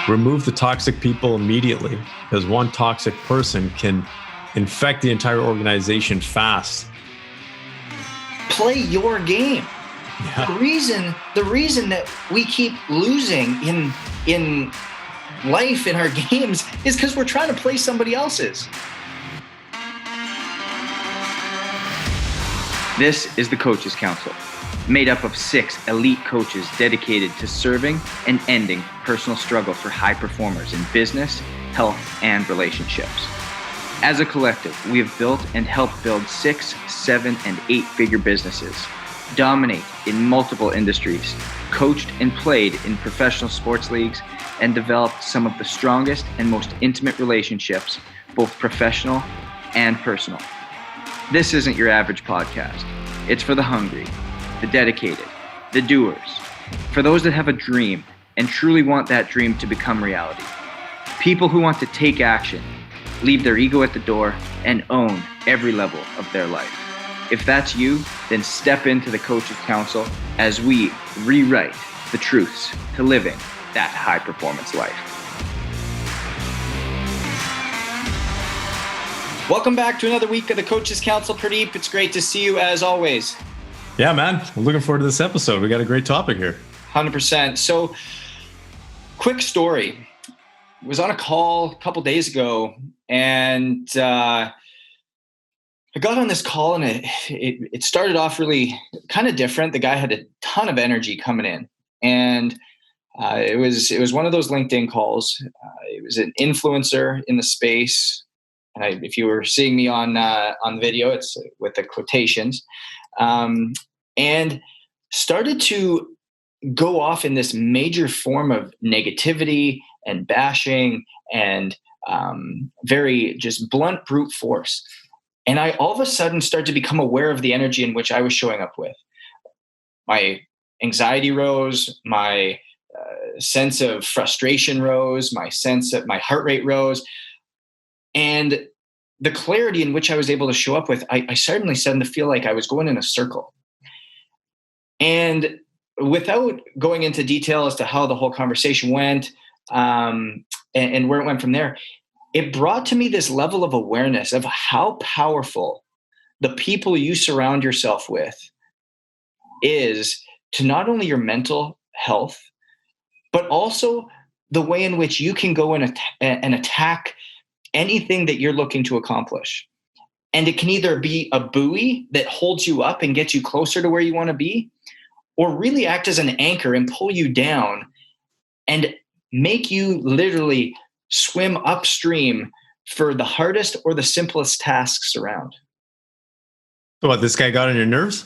Remove the toxic people immediately, because one toxic person can infect the entire organization fast. Play your game. Yeah. The reason that we keep losing in life, in our games, is because we're trying to play somebody else's. This is the Coaches Council, made up of 6 elite coaches dedicated to serving and ending personal struggle for high performers in business, health, and relationships. As a collective, we have built and helped build 6, 7, and 8-figure businesses, dominate in multiple industries, coached and played in professional sports leagues, and developed some of the strongest and most intimate relationships, both professional and personal. This isn't your average podcast. It's for the hungry, the dedicated, the doers, for those that have a dream and truly want that dream to become reality. People who want to take action, leave their ego at the door, and own every level of their life. If that's you, then step into the Coaches Council as we rewrite the truths to living that high performance life. Welcome back to another week of the Coaches Council. Purdeep, it's great to see you as always. Yeah, man. I'm looking forward to this episode. We got a great topic here. 100%. So, quick story. I was on a call a couple days ago, and I got on this call, and it started off really kind of different. The guy had a ton of energy coming in, and it was one of those LinkedIn calls. It was an influencer in the space. And if you were seeing me on the video, it's with the quotations, and started to go off in this major form of negativity and bashing and very just blunt brute force. And I all of a sudden started to become aware of the energy in which I was showing up with. My anxiety rose, my sense of frustration rose, my heart rate rose. And the clarity in which I was able to show up with, I suddenly started to feel like I was going in a circle. And without going into detail as to how the whole conversation went and where it went from there, it brought to me this level of awareness of how powerful the people you surround yourself with is to not only your mental health, but also the way in which you can go and attack anything that you're looking to accomplish. And it can either be a buoy that holds you up and gets you closer to where you want to be, or really act as an anchor and pull you down and make you literally swim upstream for the hardest or the simplest tasks around. So what, this guy got on your nerves?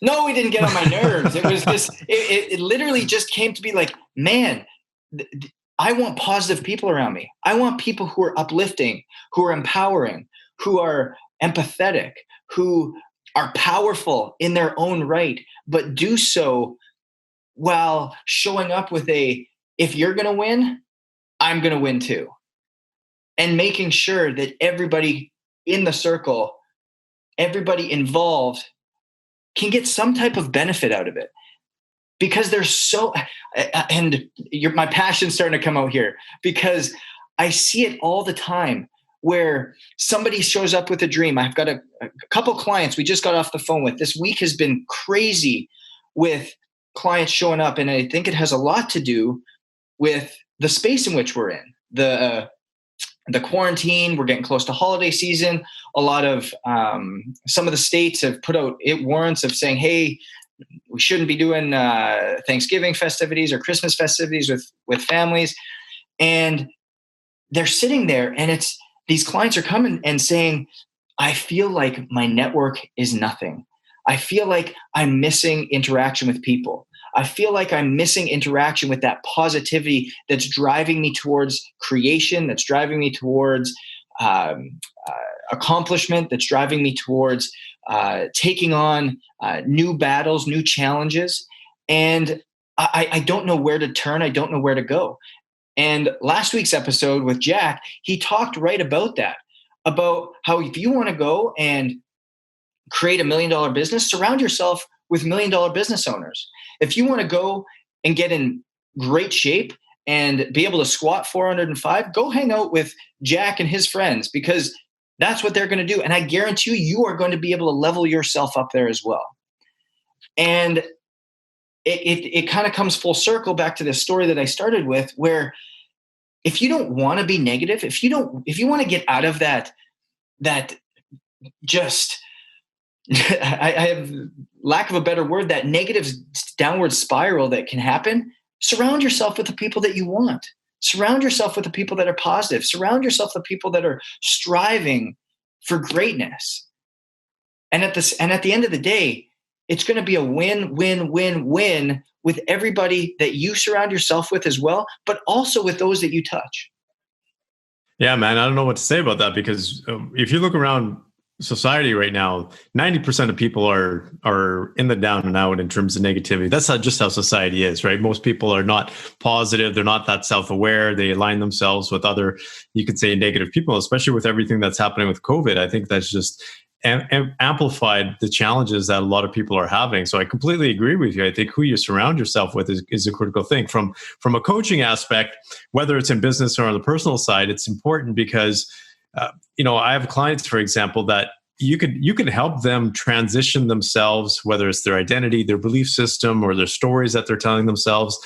No, he didn't get on my nerves. It was just, it literally just came to be like, man, I want positive people around me. I want people who are uplifting, who are empowering, who are empathetic, who are powerful in their own right, but do so while showing up with if you're going to win, I'm going to win too. And making sure that everybody in the circle, everybody involved can get some type of benefit out of it. Because there's my passion's starting to come out here, because I see it all the time where somebody shows up with a dream. I've got a couple clients we just got off the phone with. This week has been crazy with clients showing up, and I think it has a lot to do with the space in which we're in. The quarantine, we're getting close to holiday season. A lot of some of the states have put out warrants of saying, hey, we shouldn't be doing Thanksgiving festivities or Christmas festivities with families. And they're sitting there, and these clients are coming and saying, I feel like my network is nothing. I feel like I'm missing interaction with people. I feel like I'm missing interaction with that positivity that's driving me towards creation, that's driving me towards accomplishment, that's driving me towards taking on new battles, new challenges. And I don't know where to turn. I don't know where to go. And last week's episode with Jack, he talked right about that, about how if you want to go and create $1 million business, surround yourself with $1 million business owners. If you want to go and get in great shape and be able to squat 405, go hang out with Jack and his friends, because that's what they're going to do. And I guarantee you are going to be able to level yourself up there as well. And it kind of comes full circle back to the story that I started with, where if you don't want to be negative, if you want to get out of that just, I have lack of a better word, that negative downward spiral that can happen, surround yourself with the people that you want. Surround yourself with the people that are positive. Surround yourself with people that are striving for greatness. And at the end of the day, it's going to be a win, win, win, win with everybody that you surround yourself with as well, but also with those that you touch. Yeah, man, I don't know what to say about that, because if you look around society right now, 90% of people are in the down and out in terms of negativity. That's not just how society is, right? Most people are not positive. They're not that self-aware. They align themselves with other, you could say, negative people, especially with everything that's happening with COVID. I think that's just amplified the challenges that a lot of people are having. So I completely agree with you. I think who you surround yourself with is a critical thing. From a coaching aspect, whether it's in business or on the personal side, it's important because I have clients, for example, that you can help them transition themselves, whether it's their identity, their belief system, or their stories that they're telling themselves.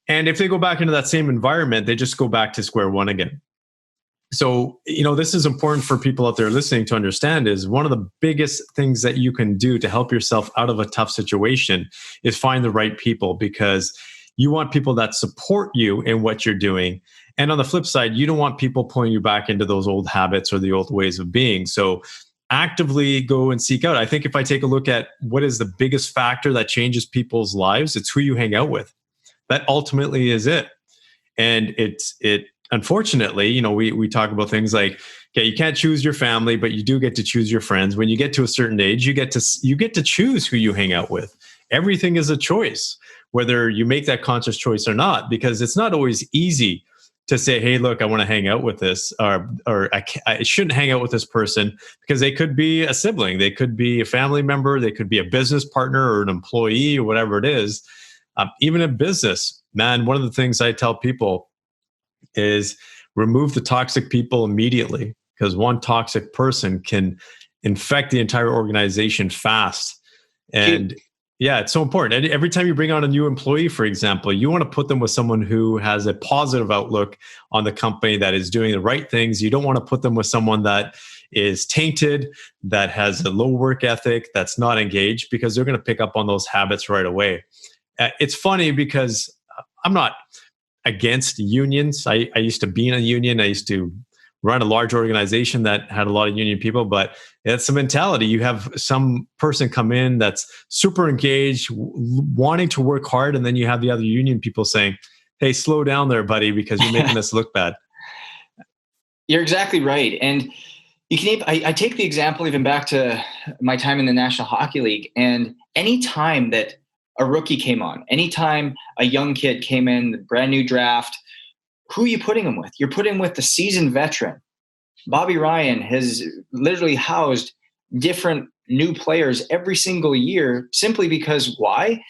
And if they go back into that same environment, they just go back to square one again. So, this is important for people out there listening to understand, is one of the biggest things that you can do to help yourself out of a tough situation is find the right people, because you want people that support you in what you're doing. And on the flip side, you don't want people pulling you back into those old habits or the old ways of being. So actively go and seek out. I think if I take a look at what is the biggest factor that changes people's lives, it's who you hang out with. That ultimately is it. And it unfortunately, we talk about things like, okay, you can't choose your family, but you do get to choose your friends. When you get to a certain age, you get to choose who you hang out with. Everything is a choice, whether you make that conscious choice or not, because it's not always easy to say, hey, look, I want to hang out with this, or I shouldn't hang out with this person, because they could be a sibling, they could be a family member, they could be a business partner or an employee or whatever it is. Even in business, man, one of the things I tell people is remove the toxic people immediately, because one toxic person can infect the entire organization fast. And yeah, it's so important. And every time you bring on a new employee, for example, you want to put them with someone who has a positive outlook on the company, that is doing the right things. You don't want to put them with someone that is tainted, that has a low work ethic, that's not engaged, because they're going to pick up on those habits right away. It's funny because I'm not against unions. I used to be in a union. I used to run a large organization that had a lot of union people, but it's a mentality. You have some person come in that's super engaged, wanting to work hard, and then you have the other union people saying, hey, slow down there, buddy, because you're making us look bad. You're exactly right. And I take the example even back to my time in the National Hockey League, and any time that a rookie came on, anytime a young kid came in, the brand new draft, who are you putting him with? You're putting him with the seasoned veteran. Bobby Ryan has literally housed different new players every single year, simply because why?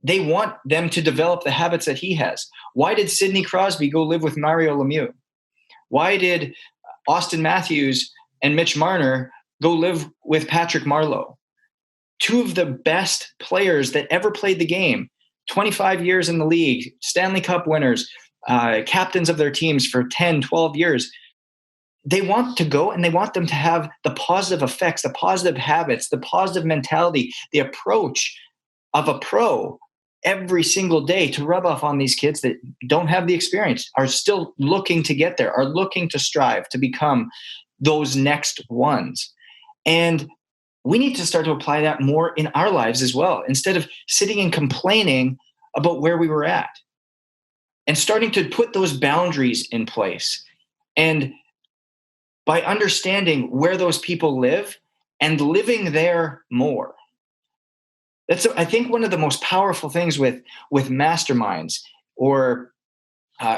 They want them to develop the habits that he has. Why did Sidney Crosby go live with Mario Lemieux? Why did Austin Matthews and Mitch Marner go live with Patrick Marleau? Two of the best players that ever played the game, 25 years in the league, Stanley Cup winners, captains of their teams for 10, 12 years. They want to go, and they want them to have the positive effects, the positive habits, the positive mentality, the approach of a pro every single day to rub off on these kids that don't have the experience, are still looking to get there, are looking to strive to become those next ones. And we need to start to apply that more in our lives as well, instead of sitting and complaining about where we were at, and starting to put those boundaries in place. And by understanding where those people live and living there more. That's, I think, one of the most powerful things with masterminds or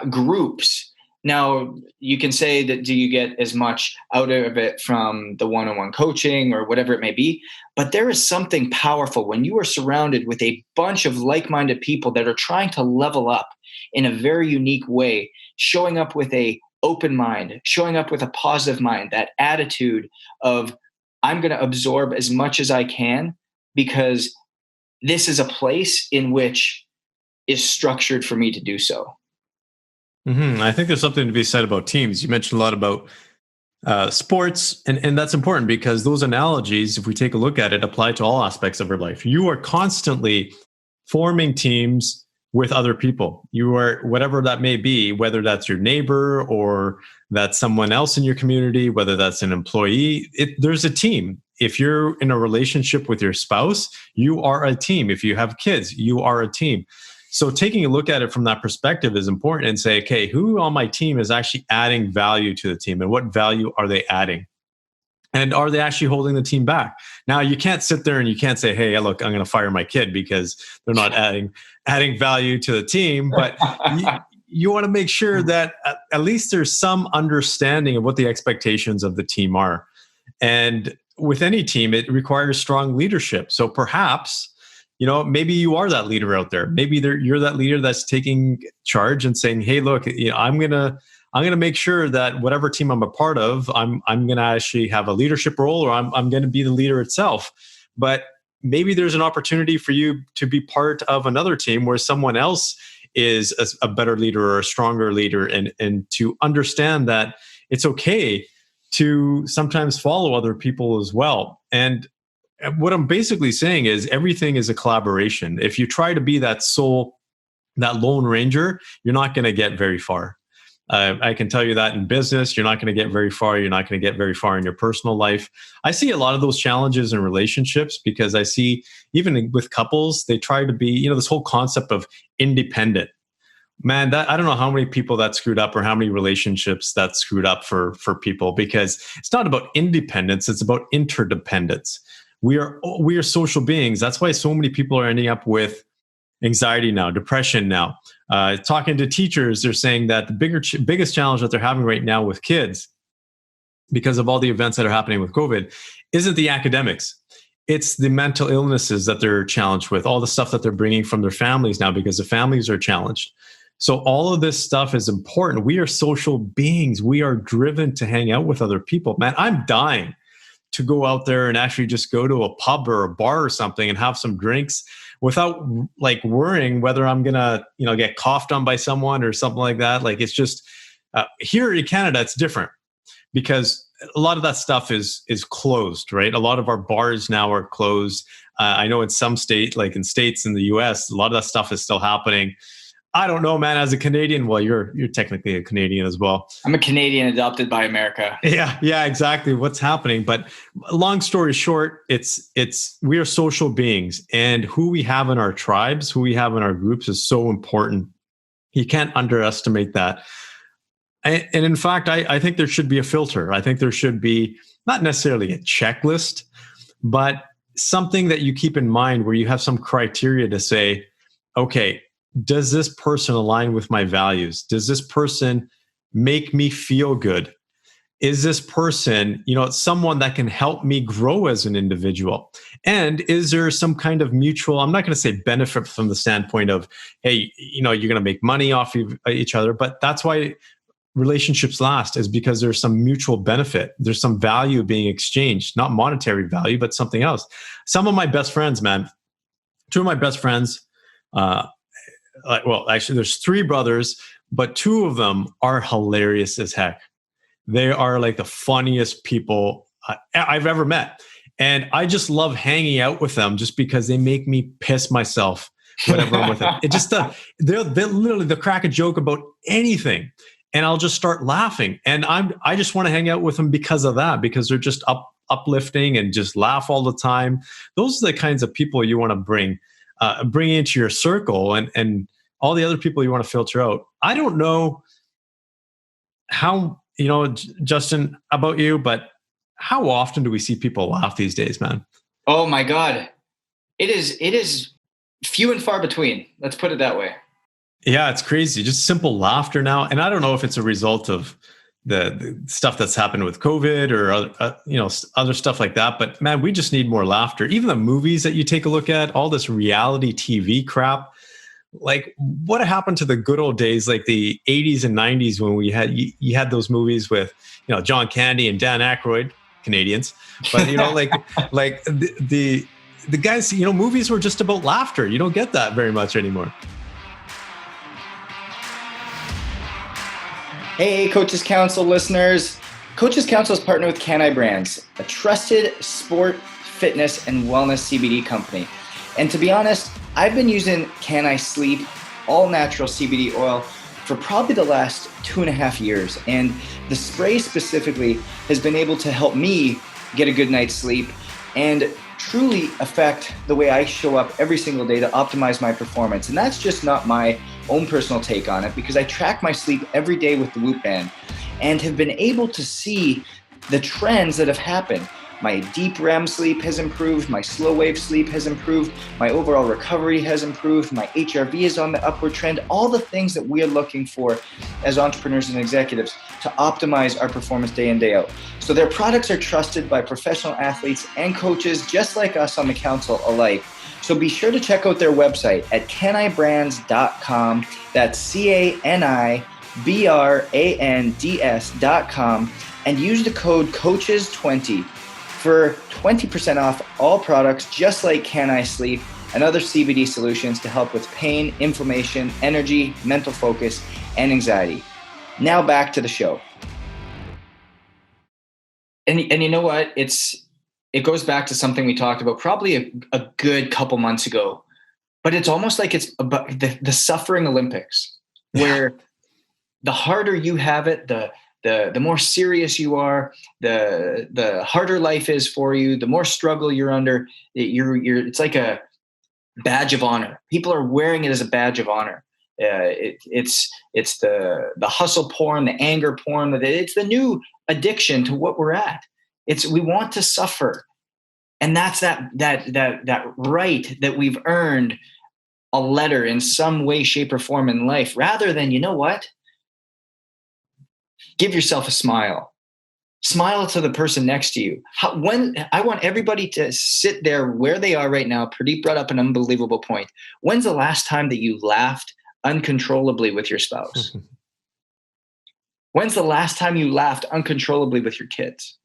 groups Now, you can say that, do you get as much out of it from the one-on-one coaching or whatever it may be? But there is something powerful when you are surrounded with a bunch of like-minded people that are trying to level up in a very unique way, showing up with a open mind, showing up with a positive mind, that attitude of, I'm going to absorb as much as I can because this is a place in which is structured for me to do so. I think there's something to be said about teams. You mentioned a lot about sports, and that's important because those analogies, if we take a look at it, apply to all aspects of our life. You are constantly forming teams with other people. You are, whatever that may be, whether that's your neighbor or that's someone else in your community, whether that's an employee, there's a team. If you're in a relationship with your spouse, you are a team. If you have kids, you are a team. So taking a look at it from that perspective is important, and say, okay, who on my team is actually adding value to the team, and what value are they adding? And are they actually holding the team back? Now, you can't sit there and you can't say, hey, look, I'm going to fire my kid because they're not adding value to the team. But you want to make sure that at least there's some understanding of what the expectations of the team are. And with any team, it requires strong leadership. So perhaps, maybe you are that leader out there. Maybe you're that leader that's taking charge and saying, hey, look, I'm gonna make sure that whatever team I'm a part of, I'm gonna actually have a leadership role, or I'm gonna be the leader itself. But maybe there's an opportunity for you to be part of another team where someone else is a better leader or a stronger leader, and to understand that it's okay to sometimes follow other people as well. And what I'm basically saying is everything is a collaboration. If you try to be that lone ranger, you're not going to get very far. I can tell you that in business, you're not going to get very far. You're not going to get very far in your personal life. I see a lot of those challenges in relationships because I see even with couples, they try to be, this whole concept of independent. Man, I don't know how many people that screwed up, or how many relationships that screwed up for people, because it's not about independence, it's about interdependence. We are social beings. That's why so many people are ending up with anxiety now, depression now. Talking to teachers, they're saying that the biggest challenge that they're having right now with kids, because of all the events that are happening with COVID, isn't the academics. It's the mental illnesses that they're challenged with, all the stuff that they're bringing from their families now because the families are challenged. So all of this stuff is important. We are social beings. We are driven to hang out with other people. Man, I'm dying to go out there and actually just go to a pub or a bar or something and have some drinks without worrying whether I'm gonna get coughed on by someone or something like that. Like, it's just here in Canada, it's different because a lot of that stuff is closed, right? A lot of our bars now are closed. I know in some states in the US, a lot of that stuff is still happening. I don't know, man. As a Canadian, well, you're technically a Canadian as well. I'm a Canadian adopted by America. Yeah, exactly. What's happening? But long story short, we are social beings, and who we have in our tribes, who we have in our groups, is so important. You can't underestimate that. And in fact, I think there should be a filter. I think there should be not necessarily a checklist, but something that you keep in mind where you have some criteria to say, okay, does this person align with my values? Does this person make me feel good? Is this person, someone that can help me grow as an individual? And is there some kind of mutual, I'm not going to say benefit from the standpoint of, hey, you're going to make money off of each other, but that's why relationships last, is because there's some mutual benefit. There's some value being exchanged, not monetary value, but something else. Some of my best friends, man, two of my best friends, actually, there's three brothers, but two of them are hilarious as heck. They are like the funniest people I've ever met. And I just love hanging out with them just because they make me piss myself whenever I'm with them. It just, they'll literally, they'll crack a joke about anything and I'll just start laughing. And I just want to hang out with them because of that, because they're just uplifting and just laugh all the time. Those are the kinds of people you want to bring into your circle, and all the other people you want to filter out. I don't know how, Justin, about you, but how often do we see people laugh these days, man? Oh my God. It is few and far between. Let's put it that way. Yeah, it's crazy. Just simple laughter now. And I don't know if it's a result of the stuff that's happened with COVID or other stuff like that. But man, we just need more laughter. Even the movies that you take a look at, all this reality TV crap. Like, what happened to the good old days, like the 80s and 90s, when we had you had those movies with John Candy and Dan Aykroyd, Canadians, but like the guys, movies were just about laughter. You don't get that very much anymore. Hey, Coaches Council listeners. Coaches Council is partnered with Can I Brands, a trusted sport, fitness, and wellness CBD company. And to be honest, I've been using Can I Sleep all natural CBD oil for probably the last 2.5 years. And the spray specifically has been able to help me get a good night's sleep and truly affect the way I show up every single day to optimize my performance. And that's just not my own personal take on it, because I track my sleep every day with the Whoop Band and have been able to see the trends that have happened. My deep REM sleep has improved, my slow wave sleep has improved, my overall recovery has improved, my HRV is on the upward trend, all the things that we are looking for as entrepreneurs and executives to optimize our performance day in, day out. So their products are trusted by professional athletes and coaches just like us on the council alike. So be sure to check out their website at canibrands.com. That's CANIBRANDS.com, and use the code COACHES20 for 20% off all products, just like Can I Sleep and other CBD solutions to help with pain, inflammation, energy, mental focus, and anxiety. Now back to the show. And you know what? It goes back to something we talked about probably a good couple months ago, but it's almost like it's about the suffering Olympics, where the harder you have it, the more serious you are, the harder life is for you, the more struggle you're under. It's like a badge of honor. People are wearing it as a badge of honor. It's the hustle porn, the anger porn. It's the new addiction to what we're at. We want to suffer, and that's that right that we've earned a letter in some way, shape, or form in life, rather than, you know what? Give yourself a smile. Smile to the person next to you. When I want everybody to sit there where they are right now. Purdeep brought up an unbelievable point. When's the last time that you laughed uncontrollably with your spouse? When's the last time you laughed uncontrollably with your kids?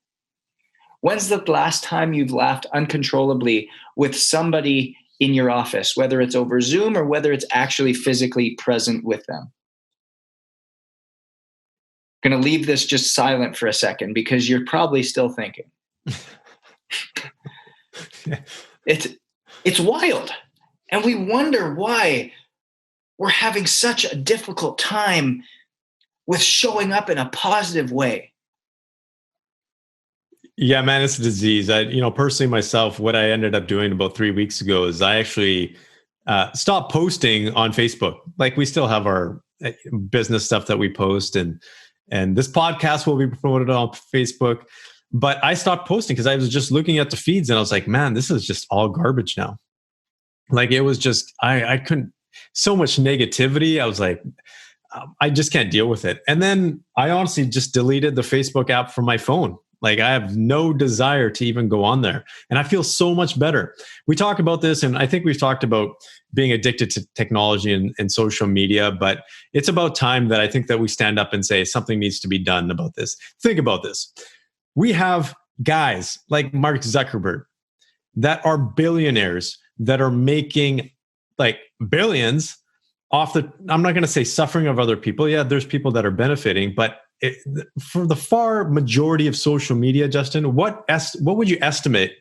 When's the last time you've laughed uncontrollably with somebody in your office, whether it's over Zoom or whether it's actually physically present with them? I'm going to leave this just silent for a second because you're probably still thinking. It's wild. And we wonder why we're having such a difficult time with showing up in a positive way. Yeah, man, it's a disease. Personally myself, what I ended up doing about 3 weeks ago is I actually stopped posting on Facebook. Like, we still have our business stuff that we post, and this podcast will be promoted on Facebook. But I stopped posting because I was just looking at the feeds and I was like, man, this is just all garbage now. Like, it was just, I couldn't, so much negativity. I was like, I just can't deal with it. And then I honestly just deleted the Facebook app from my phone. Like, I have no desire to even go on there. And I feel so much better. We talk about this, and I think we've talked about being addicted to technology and social media, but it's about time that I think that we stand up and say something needs to be done about this. Think about this. We have guys like Mark Zuckerberg that are billionaires that are making like billions off I'm not going to say suffering of other people. Yeah, there's people that are benefiting, but for the far majority of social media, Justin, what would you estimate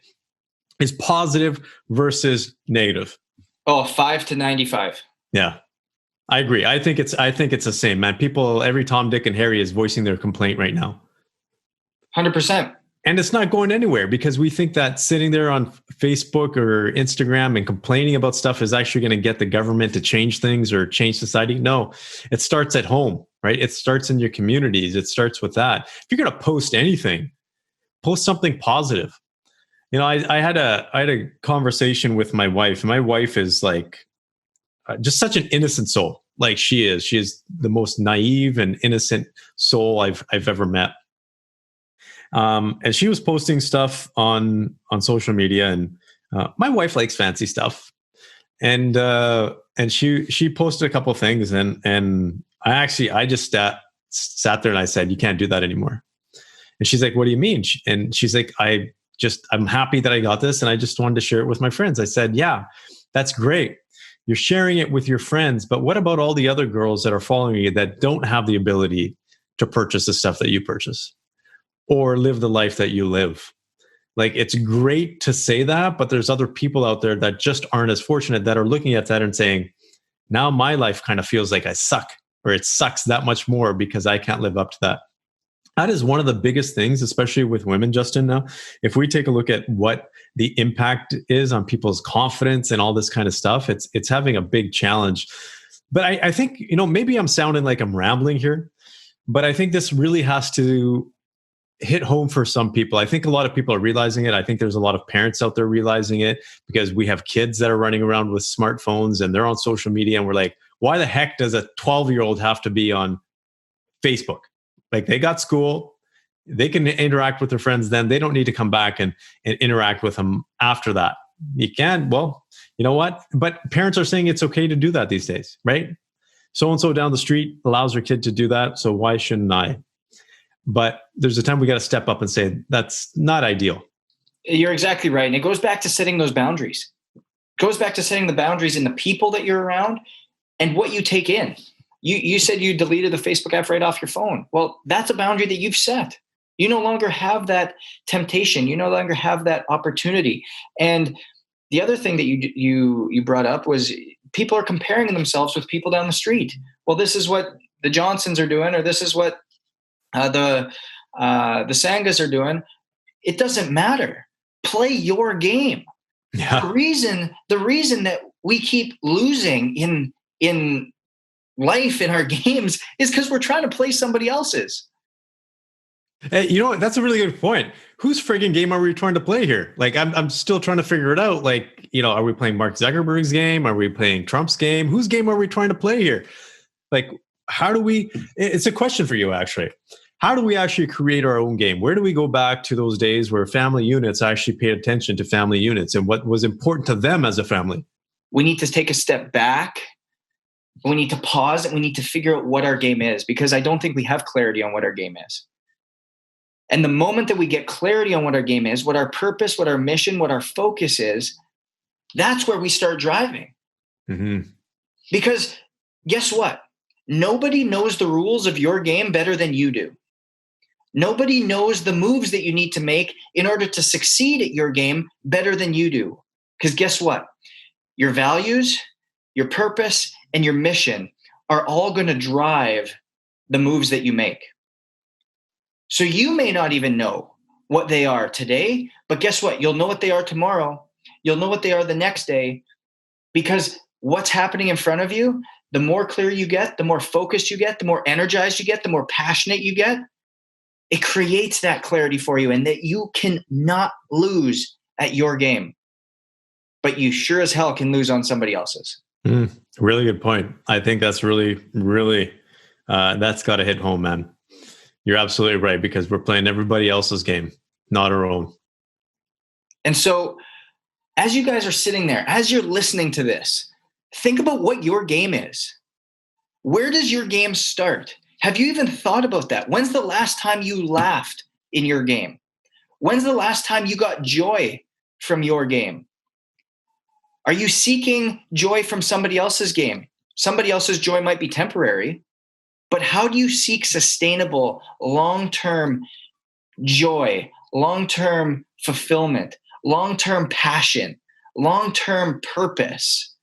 is positive versus negative? 5 to 95. Yeah, I agree. I think it's the same, man. People, every Tom, Dick, and Harry is voicing their complaint right now. 100%. And it's not going anywhere because we think that sitting there on Facebook or Instagram and complaining about stuff is actually going to get the government to change things or change society. No, it starts at home, right? It starts in your communities. It starts with that. If you're going to post anything, post something positive. I had a conversation with my wife. My wife is like just such an innocent soul. like she is. She is the most naive and innocent soul I've ever met. And she was posting stuff on social media, and my wife likes fancy stuff, and she posted a couple of things, and I just sat there and I said, you can't do that anymore. And she's like, what do you mean? And she's like, I'm happy that I got this, and I just wanted to share it with my friends. I said, yeah, that's great. You're sharing it with your friends, but what about all the other girls that are following you that don't have the ability to purchase the stuff that you purchase or live the life that you live? Like, it's great to say that, but there's other people out there that just aren't as fortunate, that are looking at that and saying, now my life kind of feels like I suck, or it sucks that much more because I can't live up to that. That is one of the biggest things, especially with women, Justin. Now, if we take a look at what the impact is on people's confidence and all this kind of stuff, it's having a big challenge. But I think, maybe I'm sounding like I'm rambling here, but I think this really has to hit home for some people. I think a lot of people are realizing it. I think there's a lot of parents out there realizing it, because we have kids that are running around with smartphones and they're on social media, and we're like, why the heck does a 12-year-old have to be on Facebook? Like, they got school, they can interact with their friends then. They don't need to come back and interact with them after that. You can, well, you know what? But parents are saying it's okay to do that these days, right? So-and-so down the street allows their kid to do that, so why shouldn't I? But there's a time we got to step up and say, that's not ideal. You're exactly right. And it goes back to setting those boundaries. It goes back to setting the boundaries in the people that you're around and what you take in. You said you deleted the Facebook app right off your phone. Well, that's a boundary that you've set. You no longer have that temptation. You no longer have that opportunity. And the other thing that you brought up was people are comparing themselves with people down the street. Well, this is what the Johnsons are doing, or this is what the Sangas are doing. It doesn't matter. Play your game. Yeah. The reason that we keep losing in life in our games is because we're trying to play somebody else's. Hey, you know what? That's a really good point. Whose friggin' game are we trying to play here? Like, I'm still trying to figure it out. Like, are we playing Mark Zuckerberg's game? Are we playing Trump's game? Whose game are we trying to play here? Like, how do we? It's a question for you, actually. How do we actually create our own game? Where do we go back to those days where family units actually paid attention to family units and what was important to them as a family? We need to take a step back. We need to pause, and we need to figure out what our game is, because I don't think we have clarity on what our game is. And the moment that we get clarity on what our game is, what our purpose, what our mission, what our focus is, that's where we start driving. Mm-hmm. Because guess what? Nobody knows the rules of your game better than you do. Nobody knows the moves that you need to make in order to succeed at your game better than you do. Because guess what? Your values, your purpose, and your mission are all going to drive the moves that you make. So you may not even know what they are today, but guess what? You'll know what they are tomorrow. You'll know what they are the next day, because what's happening in front of you, the more clear you get, the more focused you get, the more energized you get, the more passionate you get, it creates that clarity for you, and that you cannot lose at your game, but you sure as hell can lose on somebody else's. Really good point. I think that's really, really, that's got to hit home, man. You're absolutely right, because we're playing everybody else's game, not our own. And so as you guys are sitting there, as you're listening to this, think about what your game is. Where does your game start? Have you even thought about that? When's the last time you laughed in your game? When's the last time you got joy from your game? Are you seeking joy from somebody else's game? Somebody else's joy might be temporary, but how do you seek sustainable, long-term joy, long-term fulfillment, long-term passion, long-term purpose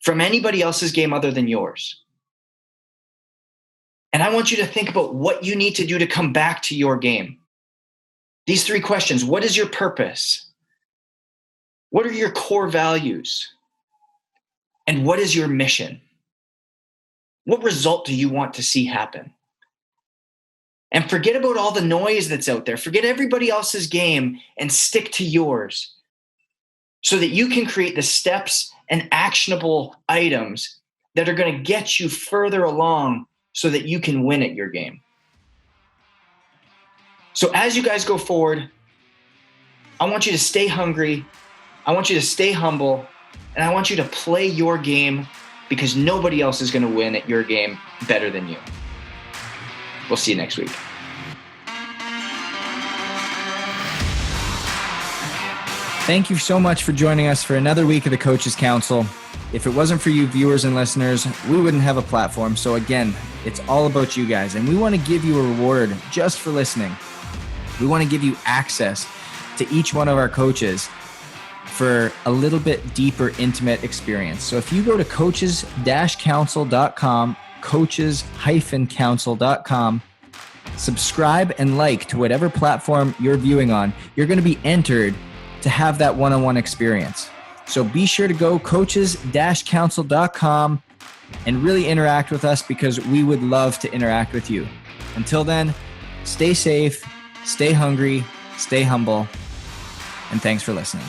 from anybody else's game other than yours? And I want you to think about what you need to do to come back to your game. These 3 questions. What is your purpose? What are your core values? And what is your mission? What result do you want to see happen? And forget about all the noise that's out there. Forget everybody else's game and stick to yours, so that you can create the steps and actionable items that are going to get you further along so that you can win at your game. So as you guys go forward, I want you to stay hungry. I want you to stay humble, and I want you to play your game, because nobody else is going to win at your game better than you. We'll see you next week. Thank you so much for joining us for another week of the Coaches Council. If it wasn't for you viewers and listeners, we wouldn't have a platform. So again, it's all about you guys, and we want to give you a reward just for listening. We want to give you access to each one of our coaches for a little bit deeper, intimate experience. So if you go to coaches-council.com, coaches-council.com, subscribe and like to whatever platform you're viewing on, you're going to be entered to have that one-on-one experience. So be sure to go coaches-council.com and really interact with us, because we would love to interact with you. Until then, stay safe, stay hungry, stay humble, and thanks for listening.